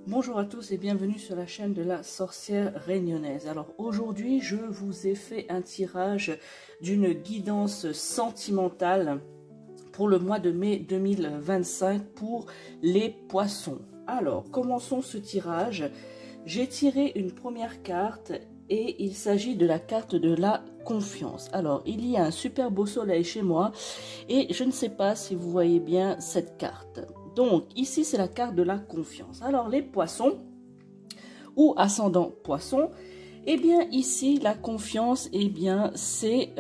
Bonjour à tous et bienvenue sur la chaîne de la sorcière réunionnaise. Alors aujourd'hui, je vous ai fait un tirage d'une guidance sentimentale pour le mois de mai 2025 pour les poissons. Alors, commençons ce tirage. J'ai tiré une première carte et il s'agit de la carte de la confiance. Alors, il y a un super beau soleil chez moi et je ne sais pas si vous voyez bien cette carte. Donc, ici, c'est la carte de la confiance. Alors, les poissons ou ascendant poisson, eh bien, ici, la confiance, eh bien, c'est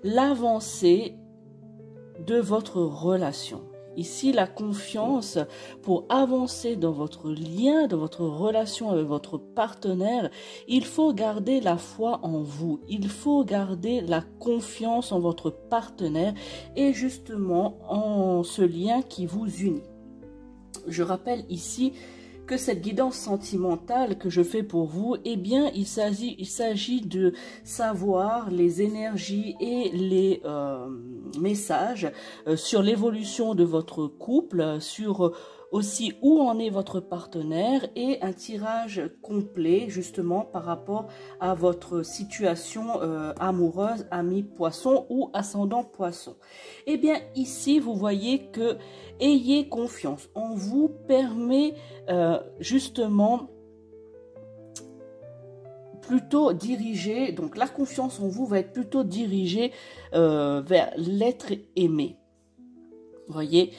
l'avancée de votre relation. Ici, la confiance, pour avancer dans votre lien, dans votre relation avec votre partenaire, il faut garder la foi en vous. Il faut garder la confiance en votre partenaire et justement en ce lien qui vous unit. Je rappelle ici que cette guidance sentimentale que je fais pour vous, eh bien, il s'agit de savoir les énergies et les messages sur l'évolution de votre couple, sur aussi où en est votre partenaire et un tirage complet justement par rapport à votre situation amoureuse, ami poisson ou ascendant poisson. Eh bien ici vous voyez que ayez confiance en vous permet justement plutôt dirigé, donc la confiance en vous va être plutôt dirigée vers l'être aimé. Vous voyez,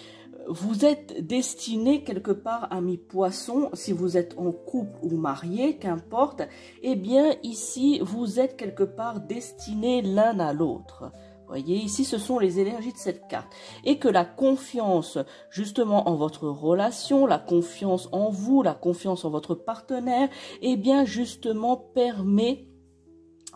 vous êtes destiné quelque part, ami poisson, si vous êtes en couple ou marié, qu'importe, eh bien ici vous êtes quelque part destiné l'un à l'autre. Voyez, ici, ce sont les énergies de cette carte. Et que la confiance, justement, en votre relation, la confiance en vous, la confiance en votre partenaire, eh bien, justement, permet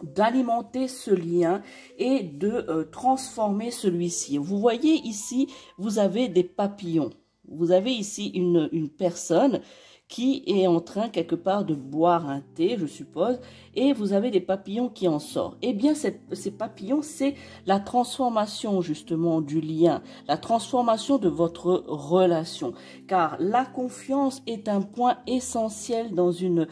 d'alimenter ce lien et de transformer celui-ci. Vous voyez ici, vous avez des papillons. Vous avez ici une personne qui est en train quelque part de boire un thé, je suppose, et vous avez des papillons qui en sortent. Eh bien, ces papillons, c'est la transformation justement du lien, la transformation de votre relation. Car la confiance est un point essentiel dans une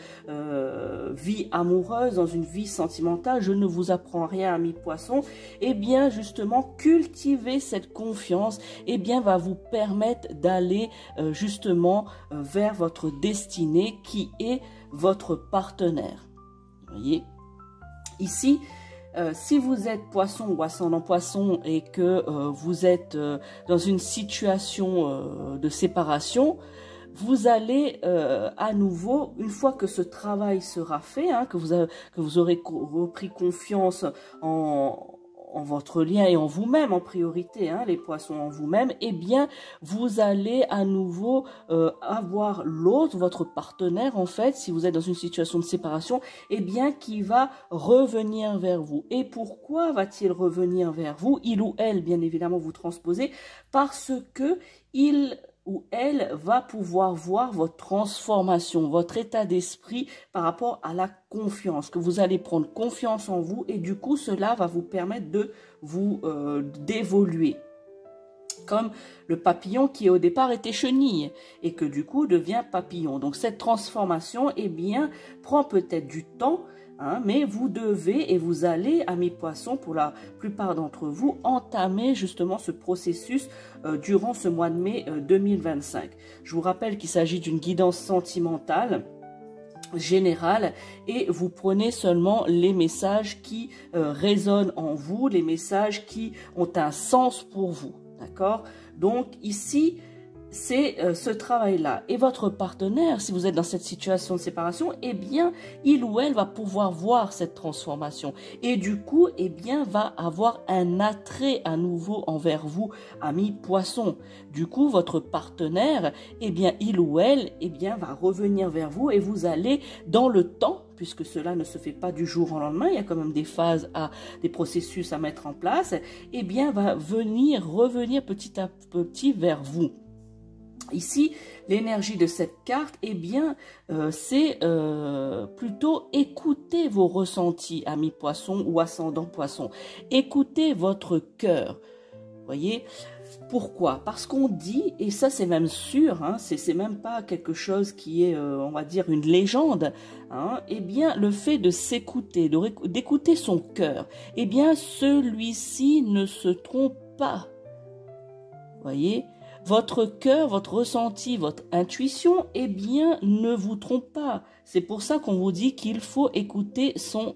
vie amoureuse, dans une vie sentimentale. Je ne vous apprends rien, amis poissons. Eh bien, justement, cultiver cette confiance, eh bien, va vous permettre d'aller justement vers votre destinée qui est votre partenaire. Vous voyez, ici, si vous êtes poisson ou ascendant poisson et que vous êtes dans une situation de séparation, vous allez à nouveau, une fois que ce travail sera fait, hein, que vous aurez repris confiance en votre lien et en vous-même en priorité, hein, les poissons en vous-même, eh bien, vous allez à nouveau avoir l'autre, votre partenaire, en fait, si vous êtes dans une situation de séparation, eh bien, qui va revenir vers vous. Et pourquoi va-t-il revenir vers vous? Il ou elle, bien évidemment, vous transposez, parce que il ou elle va pouvoir voir votre transformation, votre état d'esprit par rapport à la confiance, que vous allez prendre confiance en vous et du coup, cela va vous permettre de vous d'évoluer. Comme le papillon qui au départ était chenille et que du coup devient papillon. Donc cette transformation, eh bien, prend peut-être du temps, hein, mais vous devez et vous allez, amis poissons, pour la plupart d'entre vous, entamer justement ce processus durant ce mois de mai 2025. Je vous rappelle qu'il s'agit d'une guidance sentimentale générale et vous prenez seulement les messages qui résonnent en vous, les messages qui ont un sens pour vous. D'accord? Donc ici, c'est ce travail-là. Et votre partenaire, si vous êtes dans cette situation de séparation, eh bien, il ou elle va pouvoir voir cette transformation. Et du coup, eh bien, va avoir un attrait à nouveau envers vous, ami poisson. Du coup, votre partenaire, eh bien, il ou elle, eh bien, va revenir vers vous et vous allez, dans le temps, puisque cela ne se fait pas du jour au lendemain, il y a quand même des phases, des processus à mettre en place, eh bien, va revenir petit à petit vers vous. Ici, l'énergie de cette carte, eh bien, c'est plutôt écouter vos ressentis, amis poissons ou ascendant poisson. Écoutez votre cœur. Voyez, Pourquoi? Parce qu'on dit, et ça c'est même sûr, hein, c'est même pas quelque chose qui est, on va dire, une légende, hein, eh bien le fait de s'écouter, d'écouter son cœur, eh bien celui-ci ne se trompe pas. Voyez? Votre cœur, votre ressenti, votre intuition, eh bien, ne vous trompe pas. C'est pour ça qu'on vous dit qu'il faut écouter son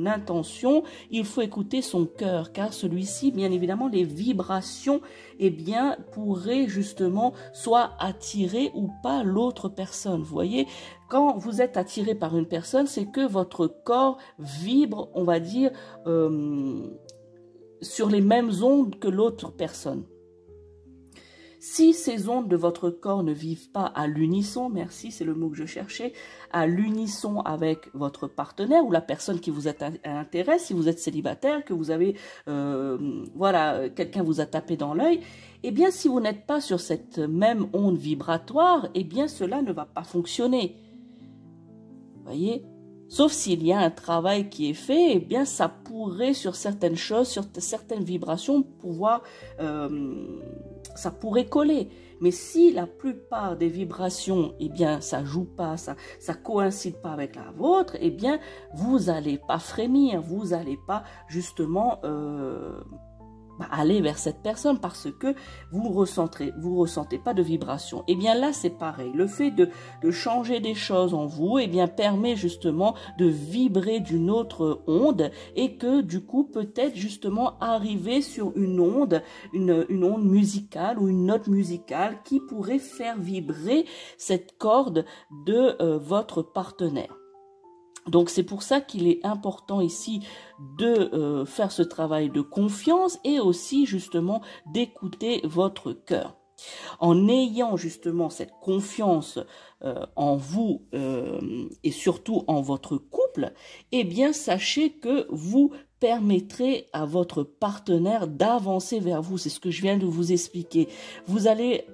intention, il faut écouter son cœur, car celui-ci, bien évidemment, les vibrations, eh bien, pourraient justement soit attirer ou pas l'autre personne. Vous voyez, quand vous êtes attiré par une personne, c'est que votre corps vibre, on va dire, sur les mêmes ondes que l'autre personne. Si ces ondes de votre corps ne vivent pas à l'unisson, merci, c'est le mot que je cherchais, à l'unisson avec votre partenaire ou la personne qui vous intéresse, si vous êtes célibataire, que vous avez, voilà, quelqu'un vous a tapé dans l'œil, eh bien, si vous n'êtes pas sur cette même onde vibratoire, eh bien, cela ne va pas fonctionner. Voyez ? Sauf s'il y a un travail qui est fait, eh bien, ça pourrait, sur certaines choses, sur certaines vibrations, pouvoir, ça pourrait coller. Mais si la plupart des vibrations, eh bien, ça joue pas, ça coïncide pas avec la vôtre, eh bien, vous allez pas frémir, vous allez pas, justement, aller vers cette personne parce que vous ressentez pas de vibration. Et bien là, c'est pareil. Le fait de changer des choses en vous, et bien permet justement de vibrer d'une autre onde et que du coup, peut-être justement arriver sur une onde musicale ou une note musicale qui pourrait faire vibrer cette corde de votre partenaire. Donc c'est pour ça qu'il est important ici de faire ce travail de confiance et aussi justement d'écouter votre cœur. En ayant justement cette confiance en vous et surtout en votre couple, eh bien sachez que vous permettrez à votre partenaire d'avancer vers vous. C'est ce que je viens de vous expliquer. Vous allez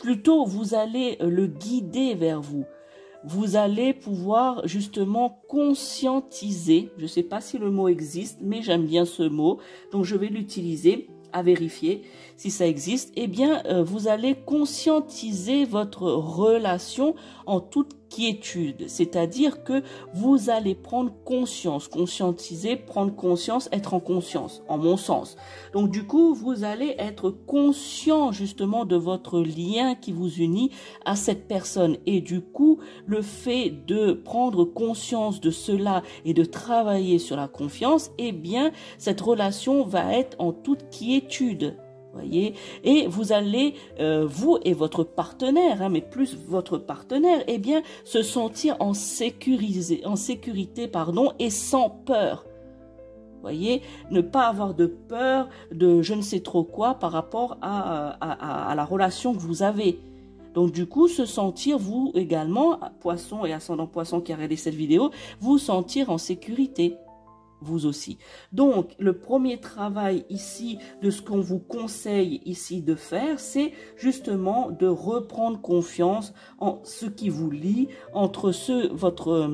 le guider vers vous. Vous allez pouvoir justement conscientiser, je ne sais pas si le mot existe, mais j'aime bien ce mot, donc je vais l'utiliser à vérifier si ça existe. Eh bien, vous allez conscientiser votre relation en toute quiétude, c'est-à-dire que vous allez prendre conscience, conscientiser, prendre conscience, être en conscience, en mon sens. Donc du coup, vous allez être conscient justement de votre lien qui vous unit à cette personne et du coup, le fait de prendre conscience de cela et de travailler sur la confiance, eh bien, cette relation va être en toute quiétude. Voyez, et vous allez, vous et votre partenaire, mais plus votre partenaire, eh bien, se sentir en sécurité, et sans peur. Voyez, ne pas avoir de peur de je ne sais trop quoi par rapport à la relation que vous avez. Donc du coup, se sentir, vous également, poisson et ascendant poisson qui a regardé cette vidéo, vous sentir en sécurité. Vous aussi. Donc, le premier travail ici de ce qu'on vous conseille ici de faire, c'est justement de reprendre confiance en ce qui vous lie entre votre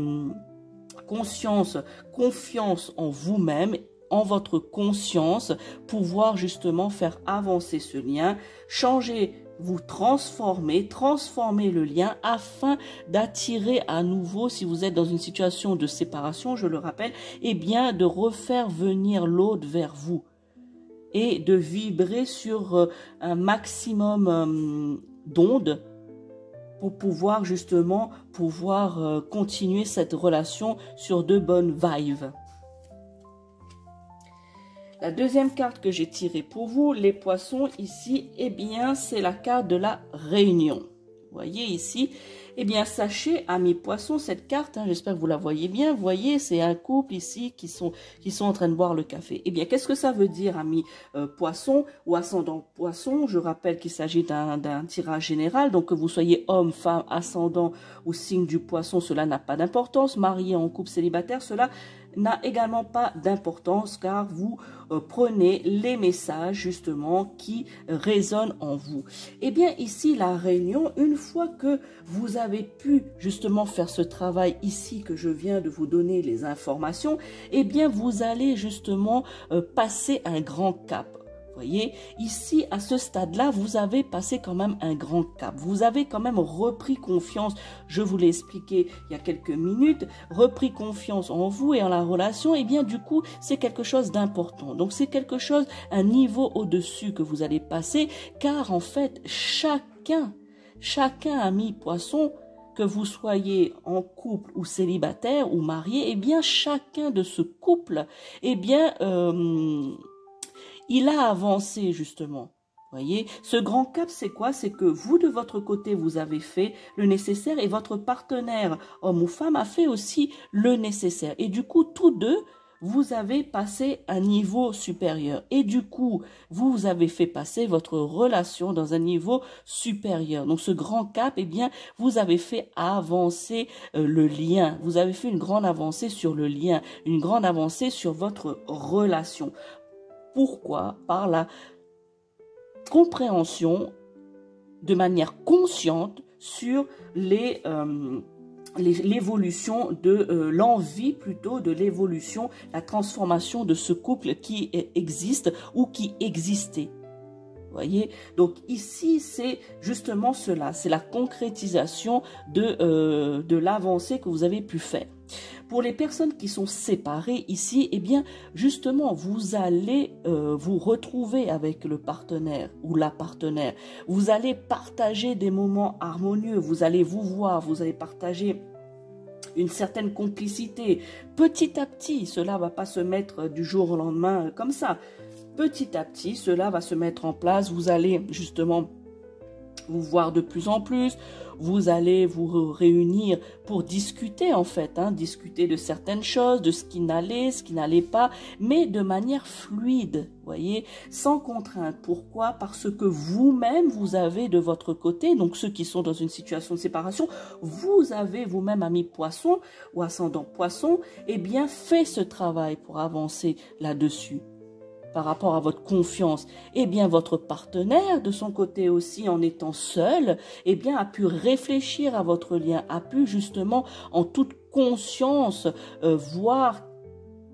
confiance en vous-même, en votre conscience, pouvoir justement faire avancer ce lien, vous transformer le lien afin d'attirer à nouveau, si vous êtes dans une situation de séparation, je le rappelle, eh bien de refaire venir l'autre vers vous et de vibrer sur un maximum d'ondes pour pouvoir justement continuer cette relation sur de bonnes vibes. La deuxième carte que j'ai tirée pour vous, les poissons, ici, eh bien, c'est la carte de la réunion. Vous voyez ici, eh bien, sachez, amis poissons, cette carte, j'espère que vous la voyez bien, vous voyez, c'est un couple ici qui sont en train de boire le café. Eh bien, qu'est-ce que ça veut dire, amis poissons ou ascendant poisson? Je rappelle qu'il s'agit d'un tirage général, donc que vous soyez homme, femme, ascendant ou signe du poisson, cela n'a pas d'importance. Marié en couple célibataire, cela n'a également pas d'importance car vous prenez les messages justement qui résonnent en vous. Eh bien ici la réunion, une fois que vous avez pu justement faire ce travail ici que je viens de vous donner les informations, eh bien vous allez justement passer un grand cap. Voyez, ici, à ce stade-là, vous avez passé quand même un grand cap. Vous avez quand même repris confiance. Je vous l'ai expliqué il y a quelques minutes. Repris confiance en vous et en la relation. Et bien, du coup, c'est quelque chose d'important. Donc, c'est quelque chose, un niveau au-dessus que vous allez passer. Car, en fait, chacun, ami poisson, que vous soyez en couple ou célibataire ou marié, eh bien, chacun de ce couple, eh bien, il a avancé justement. Voyez, ce grand cap, c'est quoi? C'est que vous, de votre côté, vous avez fait le nécessaire et votre partenaire, homme ou femme, a fait aussi le nécessaire. Et du coup, tous deux, vous avez passé un niveau supérieur. Et du coup, vous avez fait passer votre relation dans un niveau supérieur. Donc, ce grand cap, eh bien, vous avez fait avancer le lien. Vous avez fait une grande avancée sur le lien, une grande avancée sur votre relation. Pourquoi? Par la compréhension de manière consciente sur l'évolution de l'envie plutôt de l'évolution, la transformation de ce couple qui existe ou qui existait. Voyez, donc ici c'est justement cela, c'est la concrétisation de l'avancée que vous avez pu faire. Pour les personnes qui sont séparées ici, eh bien, justement, vous allez vous retrouver avec le partenaire ou la partenaire. Vous allez partager des moments harmonieux, vous allez vous voir, vous allez partager une certaine complicité. Petit à petit, cela ne va pas se mettre du jour au lendemain comme ça. Petit à petit, cela va se mettre en place. Vous allez justement vous voir de plus en plus, vous allez vous réunir pour discuter en fait, discuter de certaines choses, de ce qui n'allait pas, mais de manière fluide, voyez, sans contrainte. Pourquoi? Parce que vous-même, vous avez de votre côté, donc ceux qui sont dans une situation de séparation, vous avez vous-même, ami poisson ou ascendant poisson, eh bien fait ce travail pour avancer là-dessus. Par rapport à votre confiance, eh bien votre partenaire de son côté aussi, en étant seul, eh bien a pu réfléchir à votre lien, a pu justement en toute conscience voir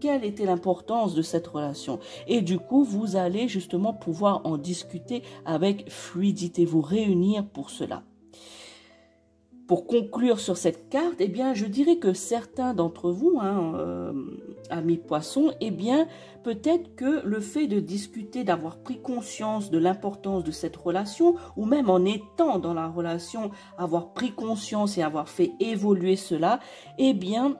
quelle était l'importance de cette relation. Et du coup, vous allez justement pouvoir en discuter avec fluidité, vous réunir pour cela. Pour conclure sur cette carte, eh bien, je dirais que certains d'entre vous, amis poissons, eh bien, peut-être que le fait de discuter, d'avoir pris conscience de l'importance de cette relation, ou même en étant dans la relation, avoir pris conscience et avoir fait évoluer cela, eh bien,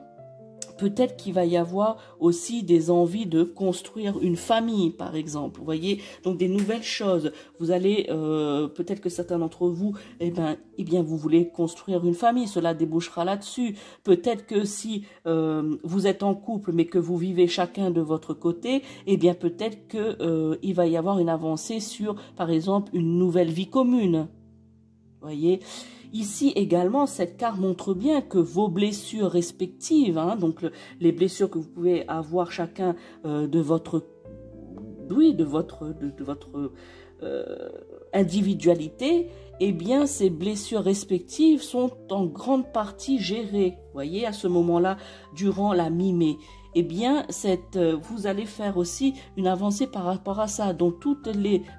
peut-être qu'il va y avoir aussi des envies de construire une famille, par exemple. Vous voyez, donc des nouvelles choses. Vous allez, peut-être que certains d'entre vous, eh bien, vous voulez construire une famille. Cela débouchera là-dessus. Peut-être que si vous êtes en couple, mais que vous vivez chacun de votre côté, eh bien, peut-être que il va y avoir une avancée sur, par exemple, une nouvelle vie commune. Vous voyez. Ici également, cette carte montre bien que vos blessures respectives, donc les blessures que vous pouvez avoir chacun de votre individualité, eh bien ces blessures respectives sont en grande partie gérées. Vous voyez, à ce moment-là, durant la mi-mai. Eh bien, vous allez faire aussi une avancée par rapport à ça. Donc,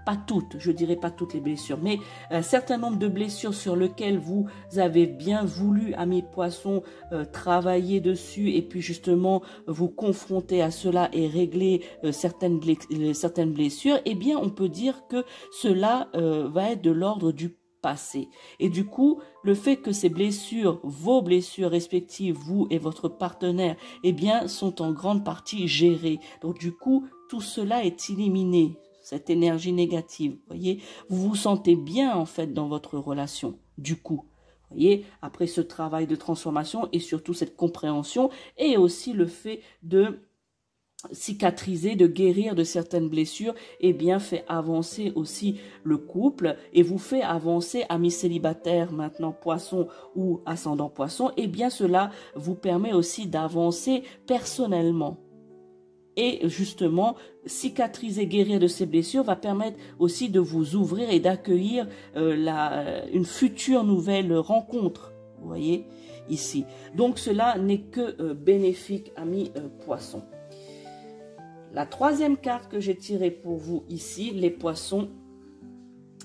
pas toutes, je dirais pas toutes les blessures, mais un certain nombre de blessures sur lesquelles vous avez bien voulu, amis poissons, travailler dessus et puis justement vous confronter à cela et régler certaines blessures, eh bien, on peut dire que cela va être de l'ordre du passé. Et du coup, le fait que ces blessures, vos blessures respectives, vous et votre partenaire, eh bien, sont en grande partie gérées. Donc, du coup, tout cela est éliminé, cette énergie négative. Voyez, vous vous sentez bien, en fait, dans votre relation, du coup. Voyez, après ce travail de transformation et surtout cette compréhension et aussi le fait de cicatriser, de guérir de certaines blessures, eh bien fait avancer aussi le couple et vous fait avancer, amis célibataires maintenant poisson ou ascendant poisson, eh bien cela vous permet aussi d'avancer personnellement. Et justement, cicatriser, guérir de ces blessures va permettre aussi de vous ouvrir et d'accueillir une future nouvelle rencontre, vous voyez, ici. Donc cela n'est que bénéfique, amis poissons. la troisième carte que j'ai tirée pour vous ici, les poissons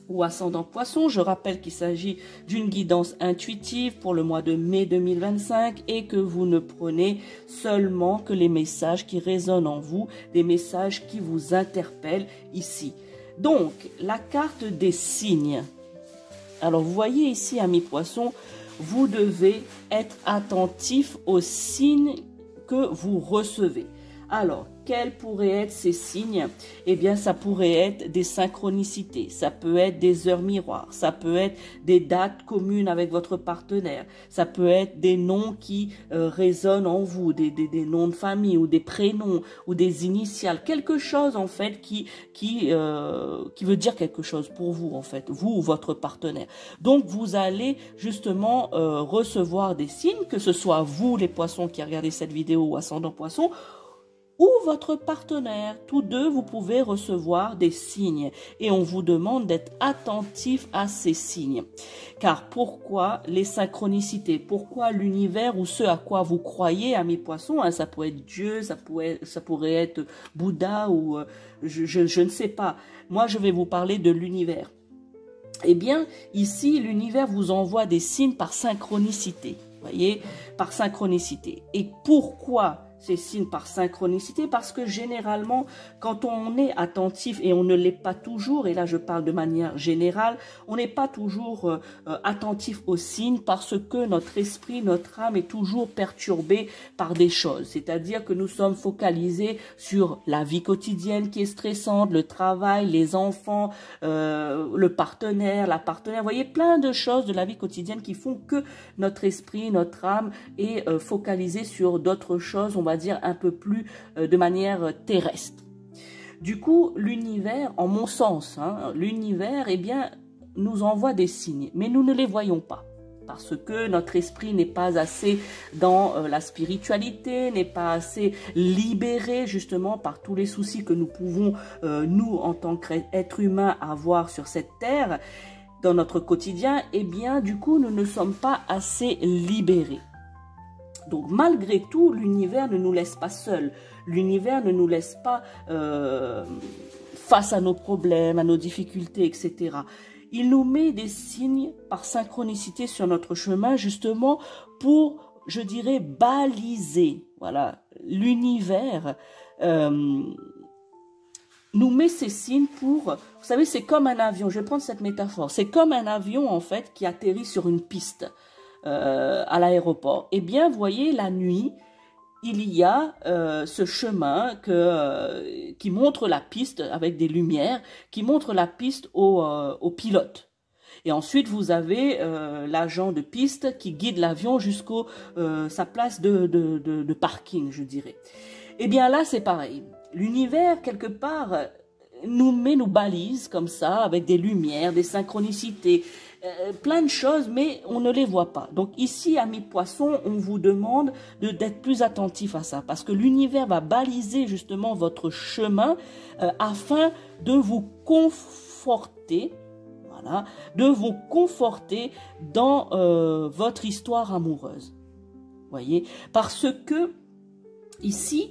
ou ascendant poisson. Je rappelle qu'il s'agit d'une guidance intuitive pour le mois de mai 2025 et que vous ne prenez seulement que les messages qui résonnent en vous, des messages qui vous interpellent ici. Donc, la carte des signes. Alors, vous voyez ici, amis poissons, vous devez être attentif aux signes que vous recevez. Alors, quels pourraient être ces signes? Eh bien, ça pourrait être des synchronicités, ça peut être des heures miroirs, ça peut être des dates communes avec votre partenaire, ça peut être des noms qui résonnent en vous, des noms de famille ou des prénoms ou des initiales, quelque chose en fait qui veut dire quelque chose pour vous en fait, vous ou votre partenaire. Donc, vous allez justement recevoir des signes, que ce soit vous les poissons qui regardez cette vidéo ou ascendant poisson, ou votre partenaire. Tous deux, vous pouvez recevoir des signes et on vous demande d'être attentif à ces signes. Car pourquoi les synchronicités? Pourquoi l'univers ou ce à quoi vous croyez, amis poissons, hein, ça pourrait être Dieu, ça pourrait être Bouddha ou je ne sais pas. Moi, je vais vous parler de l'univers. Eh bien, ici, l'univers vous envoie des signes par synchronicité. Voyez, par synchronicité. Et pourquoi ces signes par synchronicité? Parce que généralement, quand on est attentif, et on ne l'est pas toujours, et là je parle de manière générale, on n'est pas toujours attentif aux signes parce que notre esprit, notre âme est toujours perturbée par des choses. C'est-à-dire que nous sommes focalisés sur la vie quotidienne qui est stressante, le travail, les enfants, le partenaire, la partenaire. Vous voyez, plein de choses de la vie quotidienne qui font que notre esprit, notre âme est focalisé sur d'autres choses, on va dire un peu plus de manière terrestre. Du coup, l'univers, en mon sens, hein, l'univers, eh bien, nous envoie des signes, mais nous ne les voyons pas. Parce que notre esprit n'est pas assez dans la spiritualité, n'est pas assez libéré justement par tous les soucis que nous pouvons, nous, en tant qu'êtres humains, avoir sur cette terre, dans notre quotidien. Eh bien, du coup, nous ne sommes pas assez libérés. Donc, malgré tout, l'univers ne nous laisse pas seuls. L'univers ne nous laisse pas face à nos problèmes, à nos difficultés, etc. Il nous met des signes par synchronicité sur notre chemin, justement pour, je dirais, baliser. Voilà, l'univers nous met ces signes pour... Vous savez, c'est comme un avion. Je vais prendre cette métaphore. C'est comme un avion, en fait, qui atterrit sur une piste. À l'aéroport. Eh bien, vous voyez, la nuit, il y a ce chemin qui montre la piste avec des lumières, qui montre la piste au pilote. Et ensuite, vous avez l'agent de piste qui guide l'avion jusqu'à sa place de parking, je dirais. Eh bien là, c'est pareil. L'univers, quelque part, nous balise comme ça, avec des lumières, des synchronicités, plein de choses, mais on ne les voit pas. Donc ici, amis poissons, on vous demande d'être plus attentif à ça, parce que l'univers va baliser justement votre chemin afin de vous conforter, voilà, de vous conforter dans votre histoire amoureuse. Voyez, parce que ici,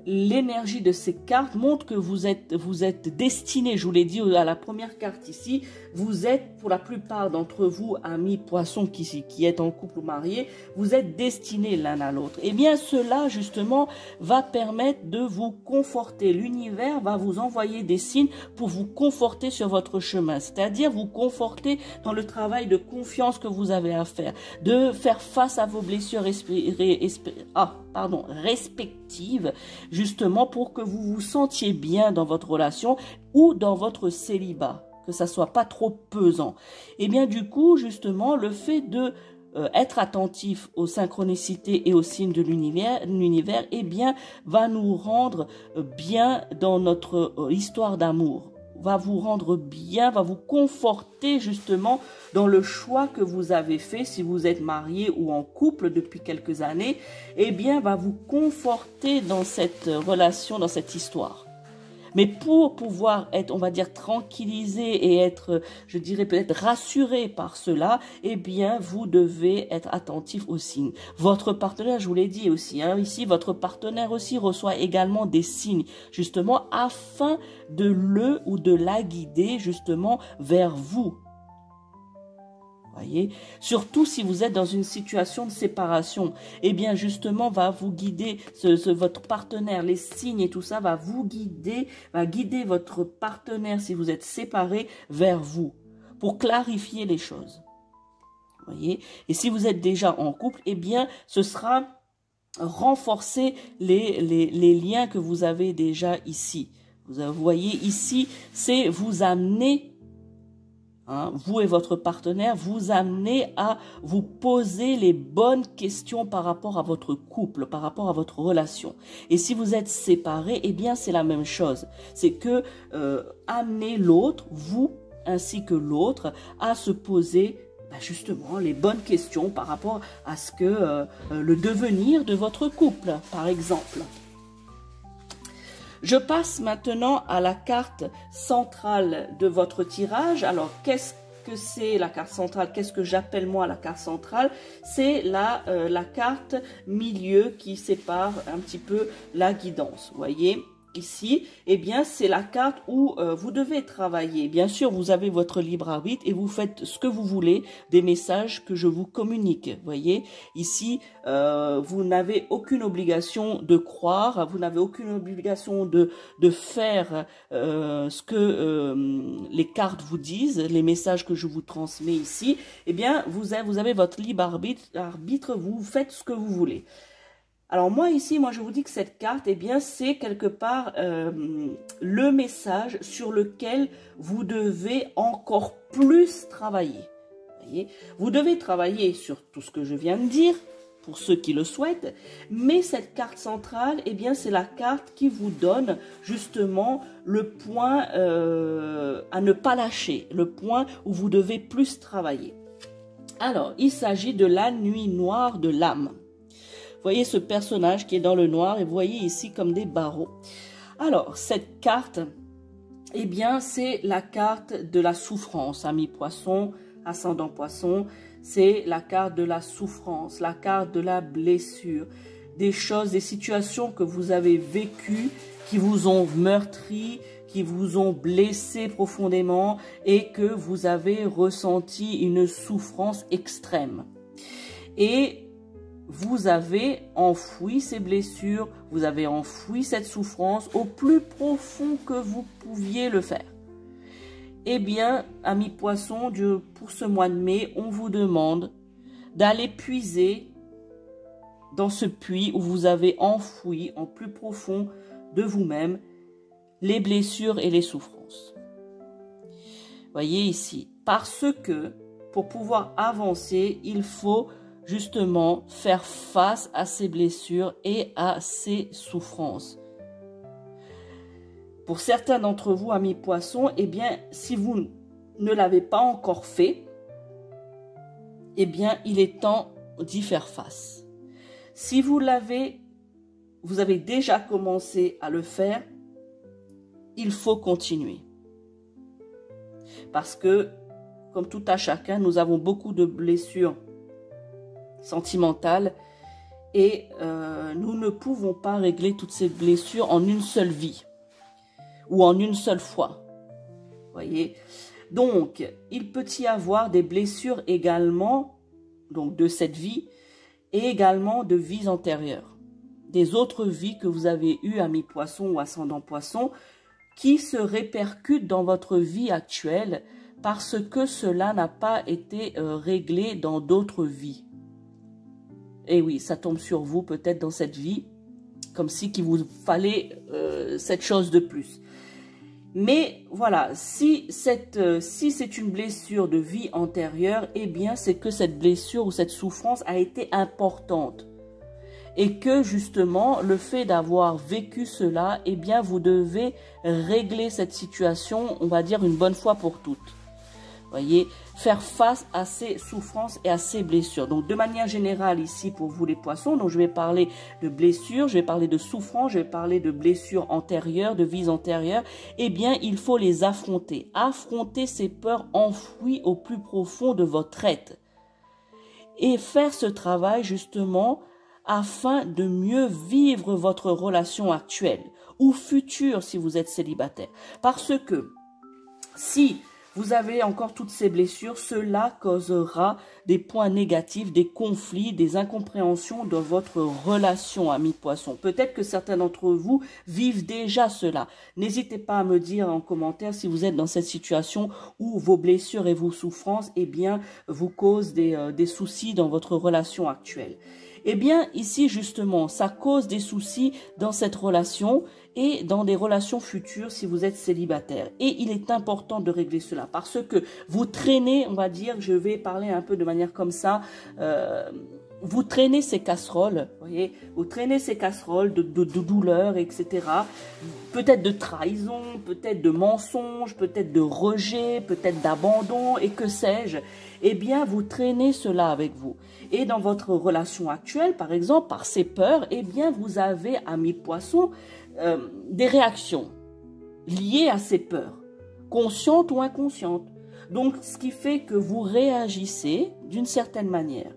l'énergie de ces cartes montre que vous êtes destiné, je vous l'ai dit à la première carte ici, vous êtes, pour la plupart d'entre vous, amis poissons qui êtes en couple ou mariés, vous êtes destinés l'un à l'autre. Eh bien, cela, justement, va permettre de vous conforter. L'univers va vous envoyer des signes pour vous conforter sur votre chemin, c'est-à-dire vous conforter dans le travail de confiance que vous avez à faire, de faire face à vos blessures respectives, justement pour que vous vous sentiez bien dans votre relation ou dans votre célibat, que ça soit pas trop pesant. Et bien du coup, justement, le fait de être attentif aux synchronicités et aux signes de l'univers, eh bien, va nous rendre bien dans notre histoire d'amour, va vous rendre bien, va vous conforter justement dans le choix que vous avez fait, si vous êtes marié ou en couple depuis quelques années, eh bien, va vous conforter dans cette relation, dans cette histoire. Mais pour pouvoir être, on va dire, tranquillisé et être, je dirais peut-être rassuré par cela, eh bien, vous devez être attentif aux signes. Votre partenaire, je vous l'ai dit aussi, hein, ici, votre partenaire aussi reçoit également des signes, justement, afin de le ou de la guider, justement, vers vous. Voyez, surtout si vous êtes dans une situation de séparation, eh bien justement va vous guider, votre partenaire, les signes et tout ça va vous guider, va guider votre partenaire si vous êtes séparés vers vous, pour clarifier les choses. Voyez, et si vous êtes déjà en couple, eh bien ce sera renforcer les liens que vous avez déjà ici. Vous voyez ici, c'est vous amener, hein, vous et votre partenaire, vous amenez à vous poser les bonnes questions par rapport à votre couple, par rapport à votre relation. Et si vous êtes séparés, eh bien c'est la même chose. C'est que amener l'autre, vous ainsi que l'autre, à se poser justement les bonnes questions par rapport à ce que le devenir de votre couple, par exemple. Je passe maintenant à la carte centrale de votre tirage. Alors, qu'est-ce que c'est la carte centrale? Qu'est-ce que j'appelle moi la carte centrale? C'est la carte milieu qui sépare un petit peu la guidance. Vous voyez ici, eh bien, c'est la carte où vous devez travailler. Bien sûr, vous avez votre libre arbitre et vous faites ce que vous voulez des messages que je vous communique. Vous voyez, ici, vous n'avez aucune obligation de croire, vous n'avez aucune obligation de faire ce que les cartes vous disent, les messages que je vous transmets ici. Eh bien, vous avez votre libre arbitre, vous faites ce que vous voulez. Alors moi ici, je vous dis que cette carte, eh bien, c'est quelque part le message sur lequel vous devez encore plus travailler. Voyez, vous devez travailler sur tout ce que je viens de dire, pour ceux qui le souhaitent, mais cette carte centrale, eh bien, c'est la carte qui vous donne justement le point à ne pas lâcher, le point où vous devez plus travailler. Alors, il s'agit de la nuit noire de l'âme. Vous voyez ce personnage qui est dans le noir et vous voyez ici comme des barreaux. Alors, cette carte, eh bien, c'est la carte de la souffrance. Ami poisson, ascendant poisson, c'est la carte de la souffrance, la carte de la blessure. Des choses, des situations que vous avez vécues, qui vous ont meurtri, qui vous ont blessé profondément et que vous avez ressenti une souffrance extrême. Et vous avez enfoui ces blessures, vous avez enfoui cette souffrance au plus profond que vous pouviez le faire. Eh bien, amis poissons, pour ce mois de mai, on vous demande d'aller puiser dans ce puits où vous avez enfoui en plus profond de vous-même les blessures et les souffrances. Voyez ici, parce que pour pouvoir avancer, il faut justement faire face à ces blessures et à ces souffrances. Pour certains d'entre vous, amis poissons, eh bien, si vous ne l'avez pas encore fait, eh bien, il est temps d'y faire face. Si vous avez déjà commencé à le faire, il faut continuer. Parce que, comme tout à chacun, nous avons beaucoup de blessures sentimentales et nous ne pouvons pas régler toutes ces blessures en une seule vie ou en une seule fois. Voyez, donc il peut y avoir des blessures également, donc de cette vie et également de vies antérieures, des autres vies que vous avez eues, amis poissons ou ascendant poisson, qui se répercutent dans votre vie actuelle parce que cela n'a pas été réglé dans d'autres vies. Et oui, ça tombe sur vous peut-être dans cette vie, comme si qu'il vous fallait cette chose de plus. Mais voilà, si c'est une blessure de vie antérieure, eh bien c'est que cette blessure ou cette souffrance a été importante. Et que justement, le fait d'avoir vécu cela, eh bien vous devez régler cette situation, on va dire une bonne fois pour toutes. Voyez, faire face à ces souffrances et à ces blessures. Donc, de manière générale, ici, pour vous les poissons, donc je vais parler de blessures, je vais parler de souffrances, je vais parler de blessures antérieures, de vies antérieures. Eh bien, il faut les affronter. Affronter ces peurs enfouies au plus profond de votre être. Et faire ce travail, justement, afin de mieux vivre votre relation actuelle ou future si vous êtes célibataire. Parce que, si vous avez encore toutes ces blessures, cela causera des points négatifs, des conflits, des incompréhensions dans votre relation, amis poissons. Peut-être que certains d'entre vous vivent déjà cela. N'hésitez pas à me dire en commentaire si vous êtes dans cette situation où vos blessures et vos souffrances, eh bien, vous causent des soucis dans votre relation actuelle. Eh bien, ici, justement, ça cause des soucis dans cette relation et dans des relations futures si vous êtes célibataire. Et il est important de régler cela parce que vous traînez, on va dire, je vais parler un peu de manière comme ça, vous traînez ces casseroles, voyez, vous traînez ces casseroles de douleur, etc. Peut-être de trahison, peut-être de mensonge, peut-être de rejet, peut-être d'abandon et que sais-je. Eh bien, vous traînez cela avec vous. Et dans votre relation actuelle, par exemple, par ces peurs, eh bien, vous avez, amis poissons, des réactions liées à ces peurs, conscientes ou inconscientes. Donc, ce qui fait que vous réagissez d'une certaine manière.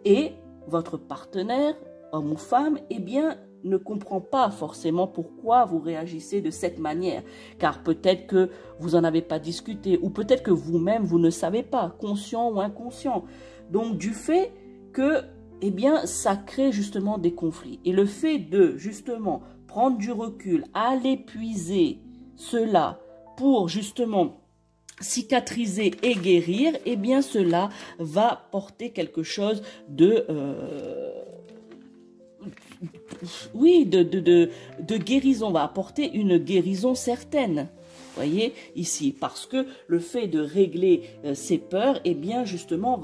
Et votre partenaire, homme ou femme, eh bien, ne comprend pas forcément pourquoi vous réagissez de cette manière. Car peut-être que vous n'en avez pas discuté, ou peut-être que vous-même, vous ne savez pas, conscient ou inconscient. Donc, du fait que, eh bien, ça crée justement des conflits. Et le fait de, justement, prendre du recul, aller puiser cela pour, justement, cicatriser et guérir, eh bien, cela va porter quelque chose de... oui, de guérison, va apporter une guérison certaine. Voyez, ici, parce que le fait de régler ces peurs, eh bien, justement,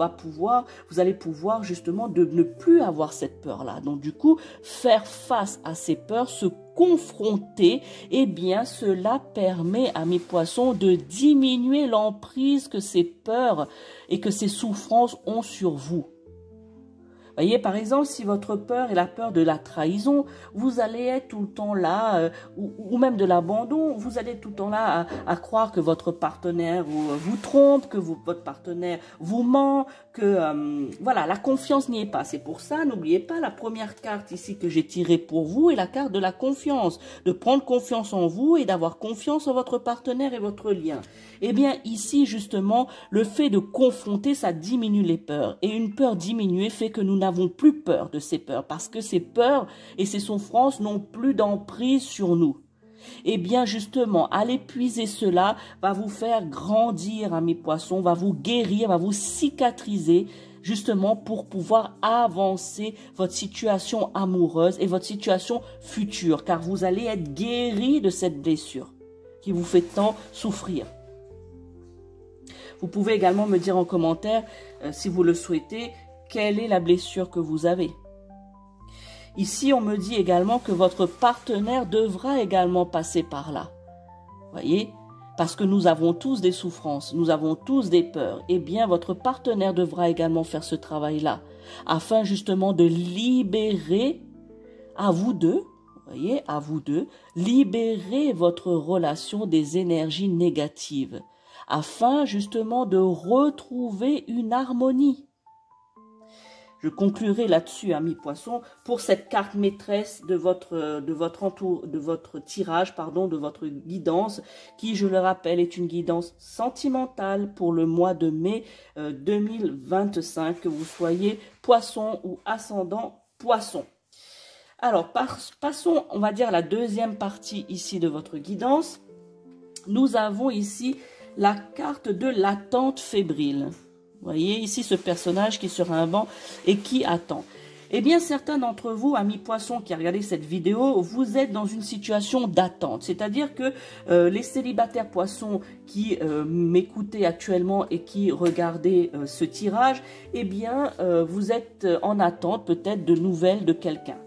vous allez pouvoir, justement, de ne plus avoir cette peur-là. Donc, du coup, faire face à ces peurs, se confronter, eh bien, cela permet à mes poissons de diminuer l'emprise que ces peurs et que ces souffrances ont sur vous. Voyez, par exemple, si votre peur est la peur de la trahison, vous allez être tout le temps là, ou même de l'abandon, vous allez tout le temps là à croire que votre partenaire vous trompe, que votre partenaire vous ment, que voilà, la confiance n'y est pas. C'est pour ça, n'oubliez pas, la première carte ici que j'ai tirée pour vous est la carte de la confiance, de prendre confiance en vous et d'avoir confiance en votre partenaire et votre lien. Eh bien, ici, justement, le fait de confronter, ça diminue les peurs. Et une peur diminuée fait que nous n'avons plus peur de ces peurs, parce que ces peurs et ces souffrances n'ont plus d'emprise sur nous. Eh bien, justement, aller puiser cela va vous faire grandir, amis poissons, va vous guérir, va vous cicatriser, justement pour pouvoir avancer votre situation amoureuse et votre situation future, car vous allez être guéri de cette blessure qui vous fait tant souffrir. Vous pouvez également me dire en commentaire, si vous le souhaitez, quelle est la blessure que vous avez. Ici, on me dit également que votre partenaire devra également passer par là. Voyez, parce que nous avons tous des souffrances, nous avons tous des peurs. Eh bien, votre partenaire devra également faire ce travail-là, afin justement de libérer à vous deux, voyez, à vous deux, libérer votre relation des énergies négatives, afin justement de retrouver une harmonie. Je conclurai là-dessus, amis poissons, pour cette carte maîtresse de votre tirage, pardon, de votre guidance, qui, je le rappelle, est une guidance sentimentale pour le mois de mai 2025, que vous soyez poisson ou ascendant poisson. Alors, passons, on va dire, à la deuxième partie ici de votre guidance. Nous avons ici la carte de l'attente fébrile. Vous voyez ici ce personnage qui est sur un banc et qui attend. Eh bien, certains d'entre vous, amis poissons qui regardez cette vidéo, vous êtes dans une situation d'attente. C'est-à-dire que les célibataires poissons qui m'écoutez actuellement et qui regardez ce tirage, eh bien, vous êtes en attente peut-être de nouvelles de quelqu'un.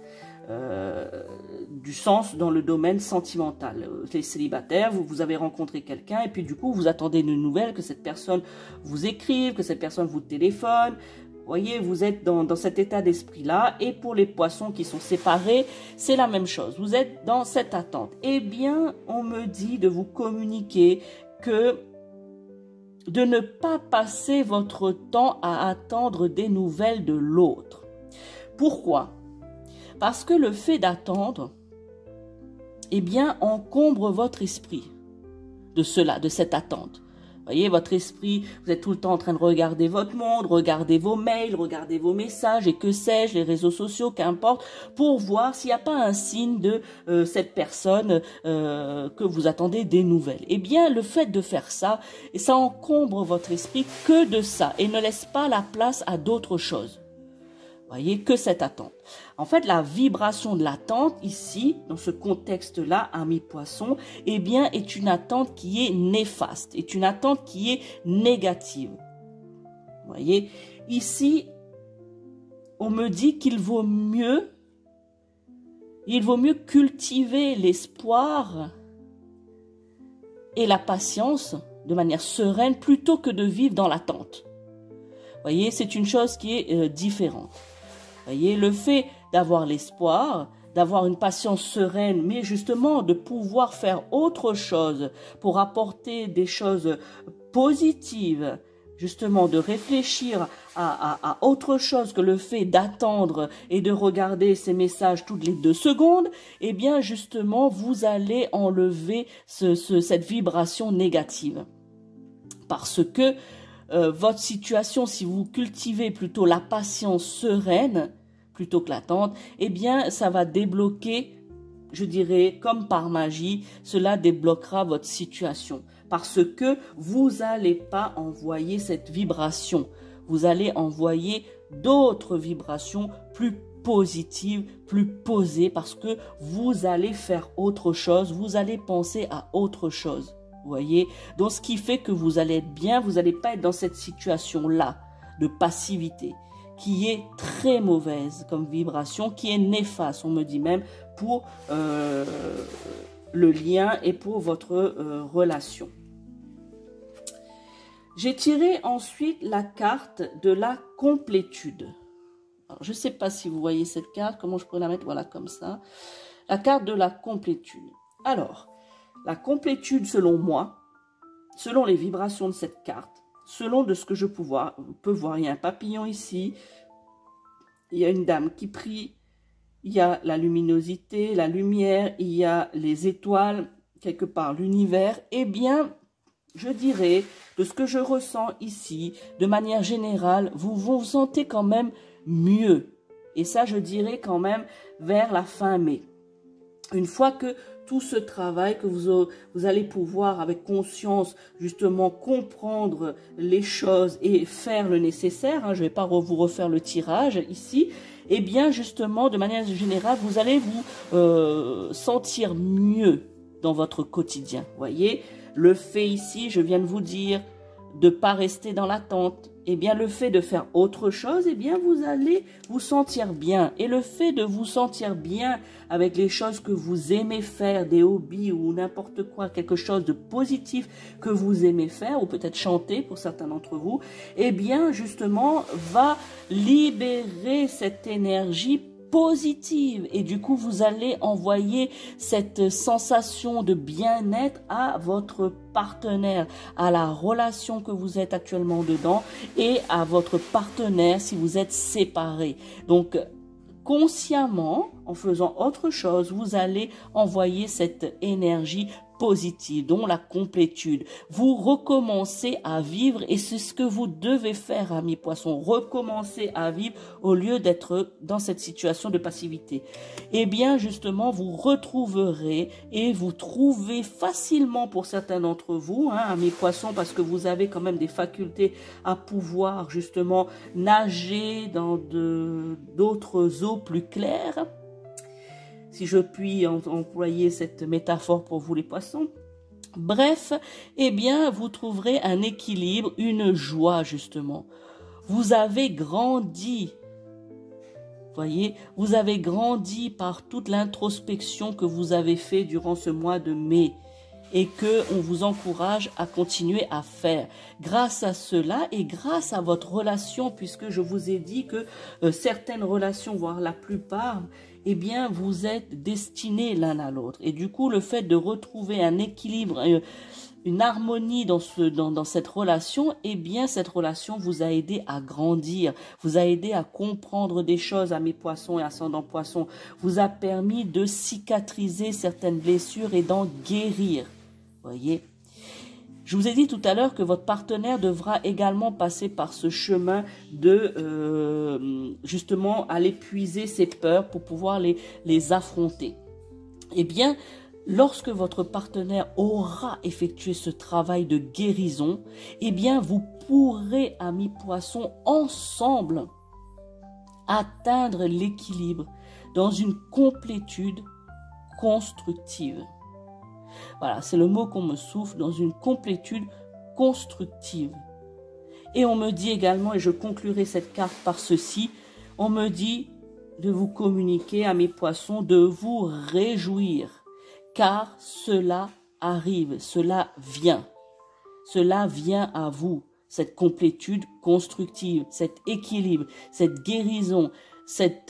du sens dans le domaine sentimental. Les célibataires, vous avez rencontré quelqu'un et puis du coup, vous attendez une nouvelle, que cette personne vous écrive, que cette personne vous téléphone. Vous voyez, vous êtes dans cet état d'esprit-là. Et pour les poissons qui sont séparés, c'est la même chose. Vous êtes dans cette attente. Eh bien, on me dit de vous communiquer que de ne pas passer votre temps à attendre des nouvelles de l'autre. Pourquoi? Parce que le fait d'attendre, eh bien, encombre votre esprit de cela, de cette attente. Vous voyez, votre esprit, vous êtes tout le temps en train de regarder votre monde, regarder vos mails, regarder vos messages et que sais-je, les réseaux sociaux, qu'importe, pour voir s'il n'y a pas un signe de cette personne que vous attendez des nouvelles. Eh bien, le fait de faire ça, ça encombre votre esprit que de ça et ne laisse pas la place à d'autres choses. Voyez, que cette attente. En fait, la vibration de l'attente ici, dans ce contexte-là, ami poisson, eh bien, est une attente qui est néfaste, est une attente qui est négative. Voyez, ici, on me dit qu'il vaut mieux cultiver l'espoir et la patience de manière sereine plutôt que de vivre dans l'attente. Voyez, c'est une chose qui est différente. Voyez, le fait d'avoir l'espoir, d'avoir une patience sereine, mais justement de pouvoir faire autre chose pour apporter des choses positives, justement de réfléchir à autre chose que le fait d'attendre et de regarder ces messages toutes les 2 secondes, eh bien justement vous allez enlever cette vibration négative. Parce que votre situation, si vous cultivez plutôt la patience sereine, plutôt que l'attente, eh bien, ça va débloquer, je dirais, comme par magie, cela débloquera votre situation. Parce que vous n'allez pas envoyer cette vibration. Vous allez envoyer d'autres vibrations plus positives, plus posées, parce que vous allez faire autre chose, vous allez penser à autre chose. Vous voyez, donc ce qui fait que vous allez être bien, vous n'allez pas être dans cette situation-là de passivité qui est très mauvaise comme vibration, qui est néfaste, on me dit même, pour le lien et pour votre relation. J'ai tiré ensuite la carte de la complétude. Alors, je ne sais pas si vous voyez cette carte, comment je pourrais la mettre, voilà, comme ça. La carte de la complétude. Alors, la complétude, selon moi, selon les vibrations de cette carte, selon de ce que je peux voir, il y a un papillon ici, il y a une dame qui prie, il y a la luminosité, la lumière, il y a les étoiles, quelque part l'univers. Eh bien, je dirais, de ce que je ressens ici, de manière générale, vous vous sentez quand même mieux. Et ça, je dirais quand même vers la fin mai. Une fois que tout ce travail, que vous allez pouvoir avec conscience justement comprendre les choses et faire le nécessaire, hein, je ne vais pas vous refaire le tirage ici, et bien justement de manière générale vous allez vous sentir mieux dans votre quotidien. Voyez, le fait ici, je viens de vous dire, de ne pas rester dans l'attente, eh bien le fait de faire autre chose, eh bien vous allez vous sentir bien. Et le fait de vous sentir bien avec les choses que vous aimez faire, des hobbies ou n'importe quoi, quelque chose de positif que vous aimez faire, ou peut-être chanter pour certains d'entre vous, eh bien justement va libérer cette énergie positive et du coup vous allez envoyer cette sensation de bien-être à votre partenaire, à la relation que vous êtes actuellement dedans et à votre partenaire si vous êtes séparés. Donc consciemment, en faisant autre chose, vous allez envoyer cette énergie positive, dont la complétude. Vous recommencez à vivre et c'est ce que vous devez faire, amis poissons. Recommencer à vivre au lieu d'être dans cette situation de passivité. Eh bien, justement, vous retrouverez et vous trouvez facilement pour certains d'entre vous, hein, amis poissons, parce que vous avez quand même des facultés à pouvoir justement nager dans d'autres eaux plus claires. Si je puis employer cette métaphore pour vous les poissons. Bref, eh bien, vous trouverez un équilibre, une joie justement. Vous avez grandi Voyez, vous avez grandi par toute l'introspection que vous avez fait durant ce mois de mai et que on vous encourage à continuer à faire. Grâce à cela et grâce à votre relation, puisque je vous ai dit que certaines relations, voire la plupart, eh bien, vous êtes destinés l'un à l'autre. Et du coup, le fait de retrouver un équilibre, une harmonie dans cette relation, eh bien, cette relation vous a aidé à grandir, vous a aidé à comprendre des choses, à mes poissons et ascendants poissons, vous a permis de cicatriser certaines blessures et d'en guérir. Voyez, je vous ai dit tout à l'heure que votre partenaire devra également passer par ce chemin de justement aller puiser ses peurs pour pouvoir les affronter. Eh bien, lorsque votre partenaire aura effectué ce travail de guérison, eh bien, vous pourrez, amis poissons, ensemble atteindre l'équilibre dans une complétude constructive. Voilà, c'est le mot qu'on me souffle, dans une complétude constructive. Et on me dit également, et je conclurai cette carte par ceci, on me dit de vous communiquer à mes poissons, de vous réjouir, car cela arrive, cela vient à vous, cette complétude constructive, cet équilibre, cette guérison,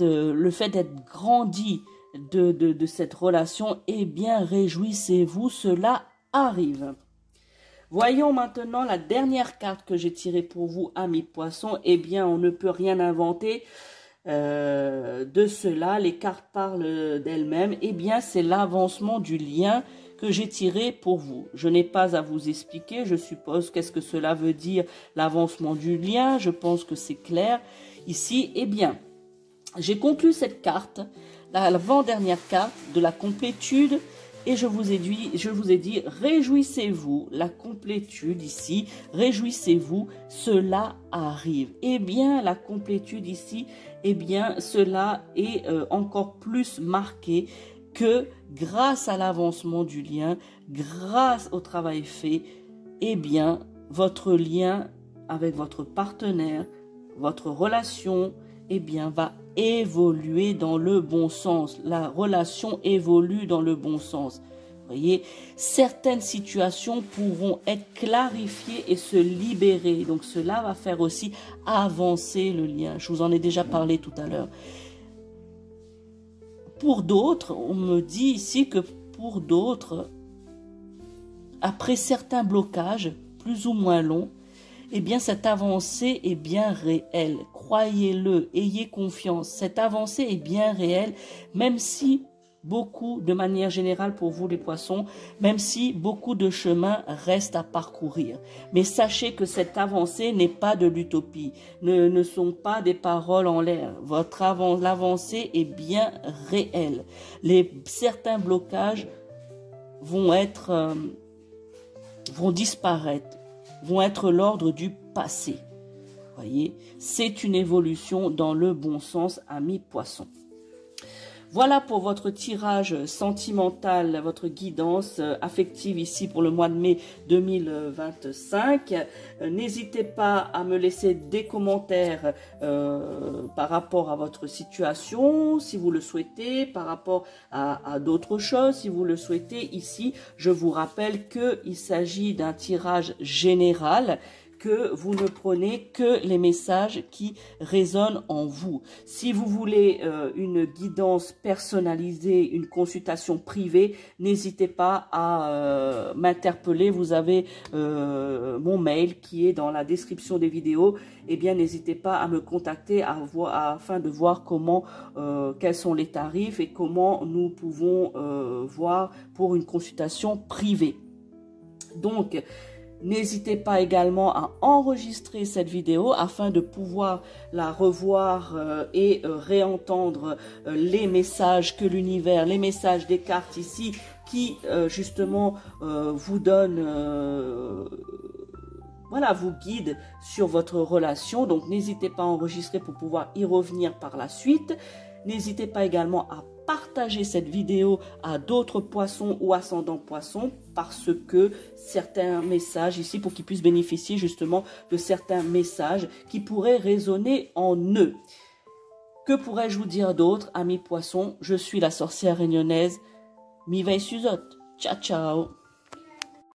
le fait d'être grandi de cette relation, eh bien réjouissez-vous, cela arrive. Voyons maintenant la dernière carte que j'ai tirée pour vous, amis poissons. Eh bien, on ne peut rien inventer de cela. Les cartes parlent d'elles-mêmes. Eh bien, c'est l'avancement du lien que j'ai tiré pour vous. Je n'ai pas à vous expliquer, je suppose, qu'est-ce que cela veut dire, l'avancement du lien. Je pense que c'est clair ici. Eh bien, j'ai conclu cette carte, l'avant-dernière carte de la complétude, et je vous ai dit, réjouissez-vous, la complétude ici, réjouissez-vous, cela arrive. Eh bien, la complétude ici, eh bien, cela est encore plus marqué que grâce à l'avancement du lien, grâce au travail fait, eh bien, votre lien avec votre partenaire, votre relation, eh bien, va évoluer dans le bon sens. La relation évolue dans le bon sens. Voyez, certaines situations pourront être clarifiées et se libérer. Donc, cela va faire aussi avancer le lien. Je vous en ai déjà parlé tout à l'heure. Pour d'autres, on me dit ici que pour d'autres, après certains blocages, plus ou moins longs, eh bien, cette avancée est bien réelle. Croyez-le, ayez confiance. Cette avancée est bien réelle, même si beaucoup, de manière générale pour vous les poissons, même si beaucoup de chemin reste à parcourir. Mais sachez que cette avancée n'est pas de l'utopie, ne sont pas des paroles en l'air. L'avancée est bien réelle. Certains blocages vont disparaître, vont être l'ordre du passé. Voyez, c'est une évolution dans le bon sens, amis poissons. Voilà pour votre tirage sentimental, votre guidance affective ici pour le mois de mai 2025. N'hésitez pas à me laisser des commentaires par rapport à votre situation, si vous le souhaitez, par rapport à d'autres choses, si vous le souhaitez. Ici, je vous rappelle qu'il s'agit d'un tirage général, que vous ne prenez que les messages qui résonnent en vous. Si vous voulez une guidance personnalisée, une consultation privée, n'hésitez pas à m'interpeller. Vous avez mon mail qui est dans la description des vidéos. Eh bien, n'hésitez pas à me contacter afin de voir quels sont les tarifs et comment nous pouvons voir pour une consultation privée. Donc, n'hésitez pas également à enregistrer cette vidéo afin de pouvoir la revoir et réentendre les messages que l'univers, les messages des cartes ici qui justement vous donnent, voilà, vous guident sur votre relation. Donc n'hésitez pas à enregistrer pour pouvoir y revenir par la suite. N'hésitez pas également à partager cette vidéo à d'autres poissons ou ascendants poissons parce que certains messages ici, pour qu'ils puissent bénéficier justement de certains messages qui pourraient résonner en eux. Que pourrais-je vous dire d'autre, amis poissons? Je suis la sorcière réunionnaise. Mi veille Suzot. Ciao, ciao.